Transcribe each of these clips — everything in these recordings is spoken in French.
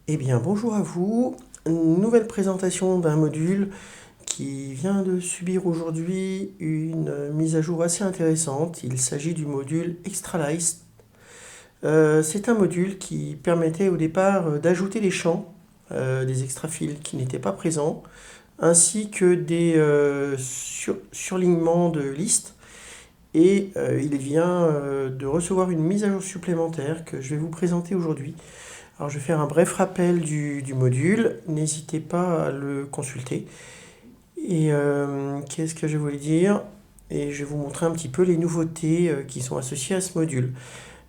Eh bien, bonjour à vous. Une nouvelle présentation d'un module qui vient de subir aujourd'hui une mise à jour assez intéressante. Il s'agit du module ExtraList. C'est un module qui permettait au départ d'ajouter des champs, des extrafiles qui n'étaient pas présents, ainsi que des surlignements de listes. Et il vient de recevoir une mise à jour supplémentaire que je vais vous présenter aujourd'hui. Alors je vais faire un bref rappel du module, n'hésitez pas à le consulter. Et qu'est-ce que je voulais dire? Et je vais vous montrer un petit peu les nouveautés qui sont associées à ce module.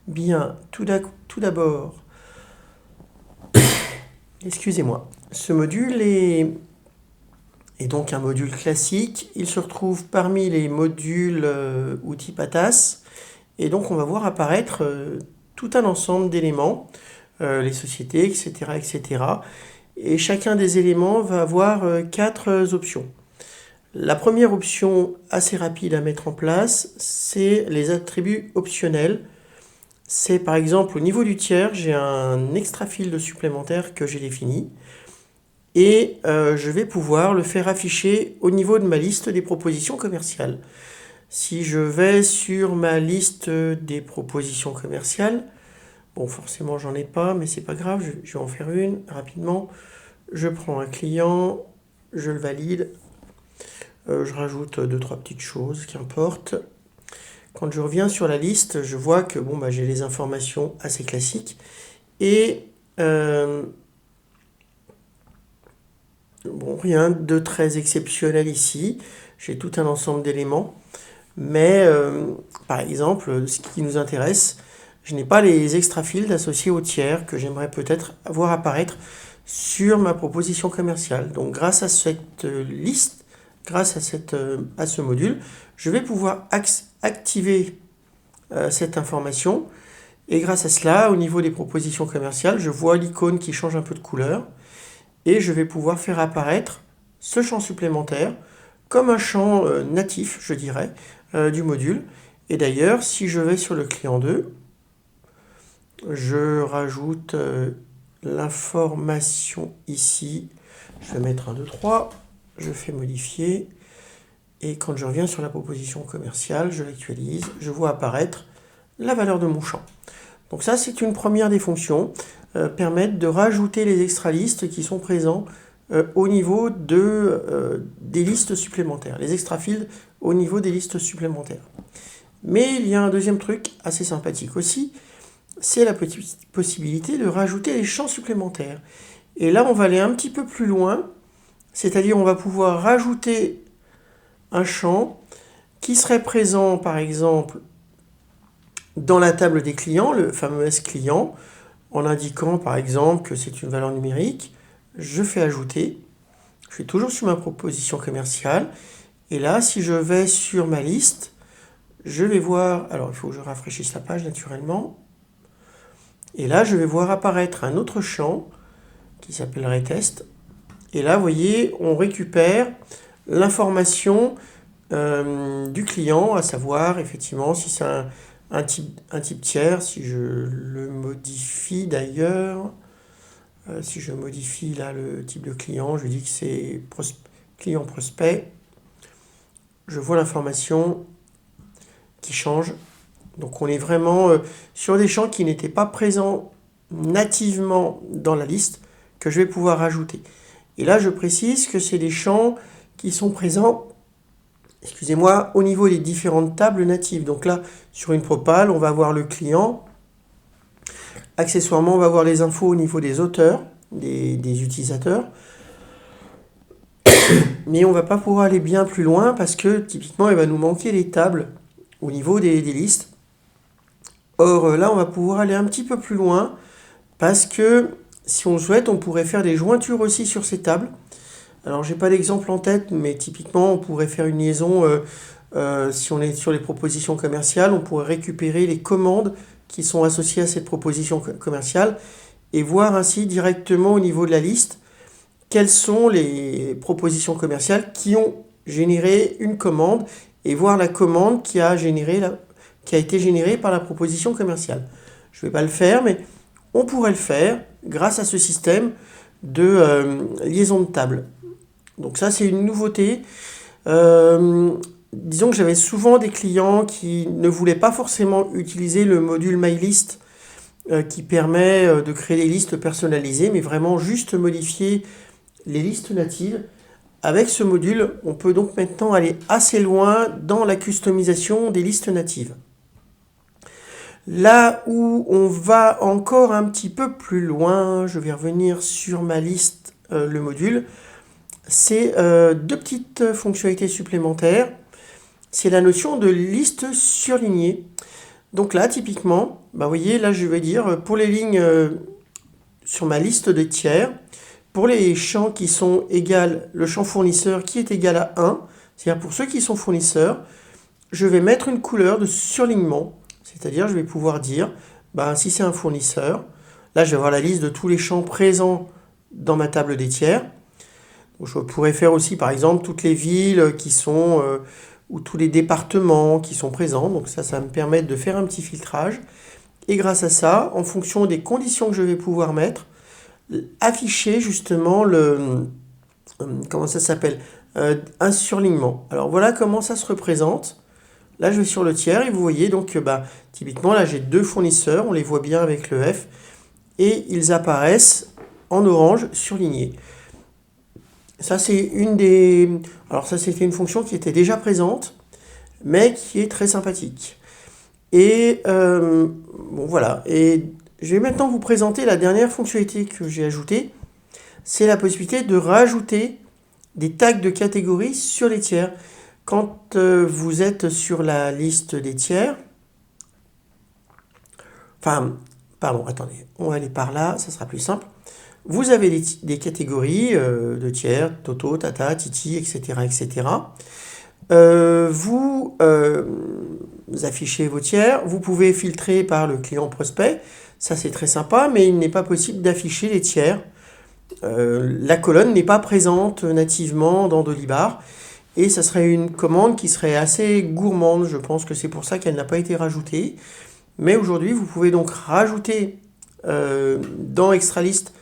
Bien, tout d'abord, excusez-moi, ce module est donc un module classique. Il se retrouve parmi les modules outils PATAS. Et donc on va voir apparaître tout un ensemble d'éléments, les sociétés, etc., etc. Et chacun des éléments va avoir quatre options. La première option assez rapide à mettre en place, c'est les attributs optionnels. C'est par exemple au niveau du tiers, j'ai un extra field supplémentaire que j'ai défini et je vais pouvoir le faire afficher au niveau de ma liste des propositions commerciales. Si je vais sur ma liste des propositions commerciales, bon forcément j'en ai pas, mais c'est pas grave, je vais en faire une rapidement. Je prends un client, je le valide, je rajoute deux trois petites choses, qu'importe. Quand je reviens sur la liste, je vois que bon, bah, j'ai les informations assez classiques. Et bon, rien de très exceptionnel ici. J'ai tout un ensemble d'éléments. Mais par exemple, ce qui nous intéresse, je n'ai pas les extra fields associés au tiers que j'aimerais peut-être voir apparaître sur ma proposition commerciale. Donc grâce à cette liste, grâce à ce module, je vais pouvoir activer cette information. Et grâce à cela, au niveau des propositions commerciales, je vois l'icône qui change un peu de couleur. Et je vais pouvoir faire apparaître ce champ supplémentaire comme un champ natif, je dirais, du module. Et d'ailleurs, si je vais sur le client 2, je rajoute l'information ici. Je vais mettre un 2, 3. Je fais modifier. Et quand je reviens sur la proposition commerciale, je l'actualise. Je vois apparaître la valeur de mon champ. Donc ça, c'est une première des fonctions. Permettre de rajouter les extra-listes qui sont présents au niveau des listes supplémentaires. Les extra-fields au niveau des listes supplémentaires. Mais il y a un deuxième truc assez sympathique aussi, c'est la possibilité de rajouter les champs supplémentaires. Et là, on va aller un petit peu plus loin, c'est-à-dire on va pouvoir rajouter un champ qui serait présent, par exemple, dans la table des clients, le fameux S-client, en indiquant, par exemple, que c'est une valeur numérique. Je fais ajouter. Je suis toujours sur ma proposition commerciale. Et là, si je vais sur ma liste, je vais voir... Alors, il faut que je rafraîchisse la page, naturellement. Et là, je vais voir apparaître un autre champ qui s'appellerait test. Et là, vous voyez, on récupère l'information du client, à savoir, effectivement, si c'est un type tiers, si je le modifie d'ailleurs, si je modifie là le type de client, je dis que c'est client prospect, je vois l'information qui change. Donc on est vraiment sur des champs qui n'étaient pas présents nativement dans la liste, que je vais pouvoir ajouter. Et là, je précise que c'est des champs qui sont présents, excusez-moi, au niveau des différentes tables natives. Donc là, sur une propale, on va avoir le client. Accessoirement, on va avoir les infos au niveau des auteurs, des utilisateurs. Mais on ne va pas pouvoir aller bien plus loin parce que typiquement, il va nous manquer les tables au niveau des listes. Or, là, on va pouvoir aller un petit peu plus loin parce que si on souhaite, on pourrait faire des jointures aussi sur ces tables. Alors, j'ai pas d'exemple en tête, mais typiquement, on pourrait faire une liaison, si on est sur les propositions commerciales, on pourrait récupérer les commandes qui sont associées à cette proposition commerciale et voir ainsi directement au niveau de la liste quelles sont les propositions commerciales qui ont généré une commande et voir la commande qui a été générée par la proposition commerciale. Je ne vais pas le faire, mais on pourrait le faire grâce à ce système de liaison de table. Donc ça, c'est une nouveauté. Disons que j'avais souvent des clients qui ne voulaient pas forcément utiliser le module MyList qui permet de créer des listes personnalisées, mais vraiment juste modifier les listes natives. Avec ce module, on peut donc maintenant aller assez loin dans la customisation des listes natives. Là où on va encore un petit peu plus loin, je vais revenir sur ma liste, le module, c'est deux petites fonctionnalités supplémentaires. C'est la notion de liste surlignée. Donc là, typiquement, vous voyez, là je vais dire pour les lignes sur ma liste de tiers, pour les champs qui sont égales, le champ fournisseur qui est égal à 1, c'est-à-dire pour ceux qui sont fournisseurs, je vais mettre une couleur de surlignement, c'est-à-dire je vais pouvoir dire, si c'est un fournisseur, là je vais avoir la liste de tous les champs présents dans ma table des tiers. Donc, je pourrais faire aussi par exemple toutes les villes qui sont, ou tous les départements qui sont présents, donc ça va me permettre de faire un petit filtrage. Et grâce à ça, en fonction des conditions que je vais pouvoir mettre, afficher justement comment ça s'appelle, un surlignement. Alors voilà comment ça se représente. Là je vais sur le tiers et vous voyez donc typiquement là j'ai deux fournisseurs, on les voit bien avec le F et ils apparaissent en orange surlignés. Ça c'est une des... Alors ça c'était une fonction qui était déjà présente mais qui est très sympathique. Et bon voilà, et je vais maintenant vous présenter la dernière fonctionnalité que j'ai ajoutée. C'est la possibilité de rajouter des tags de catégorie sur les tiers. Quand vous êtes sur la liste des tiers, attendez, on va aller par là, ça sera plus simple. Vous avez des catégories de tiers, Toto, Tata, Titi, etc. etc. Vous affichez vos tiers, vous pouvez filtrer par le client prospect, ça c'est très sympa, mais il n'est pas possible d'afficher les tiers. La colonne n'est pas présente nativement dans Dolibar, et ça serait une commande qui serait assez gourmande, je pense que c'est pour ça qu'elle n'a pas été rajoutée. Mais aujourd'hui, vous pouvez donc rajouter dans Extralist,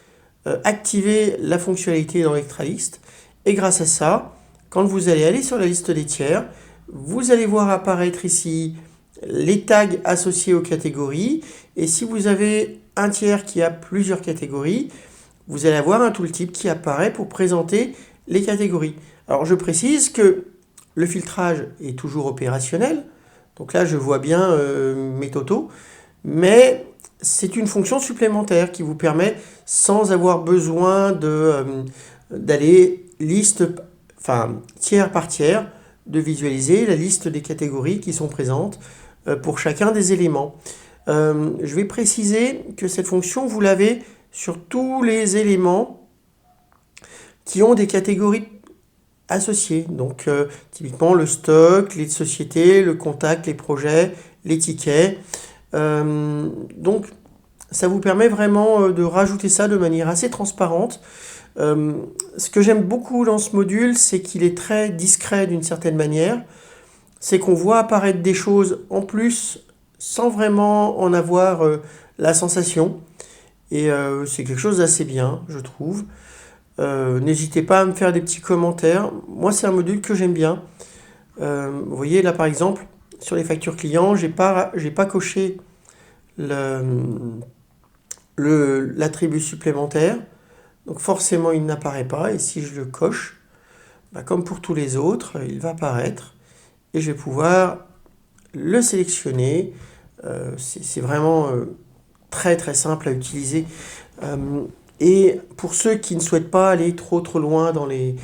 activer la fonctionnalité dans Extralist, et grâce à ça, quand vous allez aller sur la liste des tiers, vous allez voir apparaître ici les tags associés aux catégories. Et si vous avez un tiers qui a plusieurs catégories, vous allez avoir un tooltip qui apparaît pour présenter les catégories. Alors je précise que le filtrage est toujours opérationnel. Donc là je vois bien mes totaux. Mais c'est une fonction supplémentaire qui vous permet, sans avoir besoin d'aller tiers par tiers, de visualiser la liste des catégories qui sont présentes pour chacun des éléments. Je vais préciser que cette fonction, vous l'avez sur tous les éléments qui ont des catégories associées. Donc typiquement le stock, les sociétés, le contact, les projets, les tickets. Donc ça vous permet vraiment de rajouter ça de manière assez transparente. Ce que j'aime beaucoup dans ce module, c'est qu'il est très discret d'une certaine manière. C'est qu'on voit apparaître des choses en plus sans vraiment en avoir la sensation. Et c'est quelque chose d'assez bien, je trouve. N'hésitez pas à me faire des petits commentaires. Moi, c'est un module que j'aime bien. Vous voyez, là, par exemple, sur les factures clients, j'ai pas coché l'attribut supplémentaire. Donc forcément, il n'apparaît pas. Et si je le coche, comme pour tous les autres, il va apparaître. Et je vais pouvoir le sélectionner. C'est vraiment très très simple à utiliser. Et pour ceux qui ne souhaitent pas aller trop loin dans les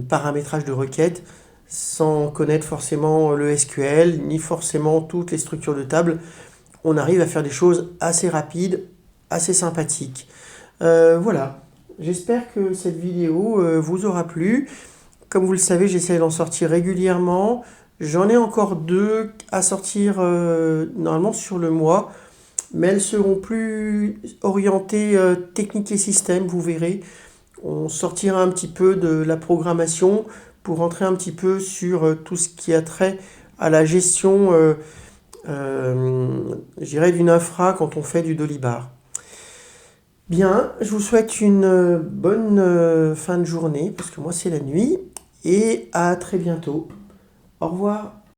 paramétrages de requêtes, sans connaître forcément le SQL, ni forcément toutes les structures de table, on arrive à faire des choses assez rapides, assez sympathiques. Voilà, j'espère que cette vidéo vous aura plu. Comme vous le savez, j'essaie d'en sortir régulièrement. J'en ai encore 2 à sortir normalement sur le mois, mais elles seront plus orientées technique et système, vous verrez. On sortira un petit peu de la programmation pour rentrer un petit peu sur tout ce qui a trait à la gestion, je dirais, d'une infra quand on fait du Dolibar. Bien, je vous souhaite une bonne fin de journée, parce que moi c'est la nuit, et à très bientôt. Au revoir.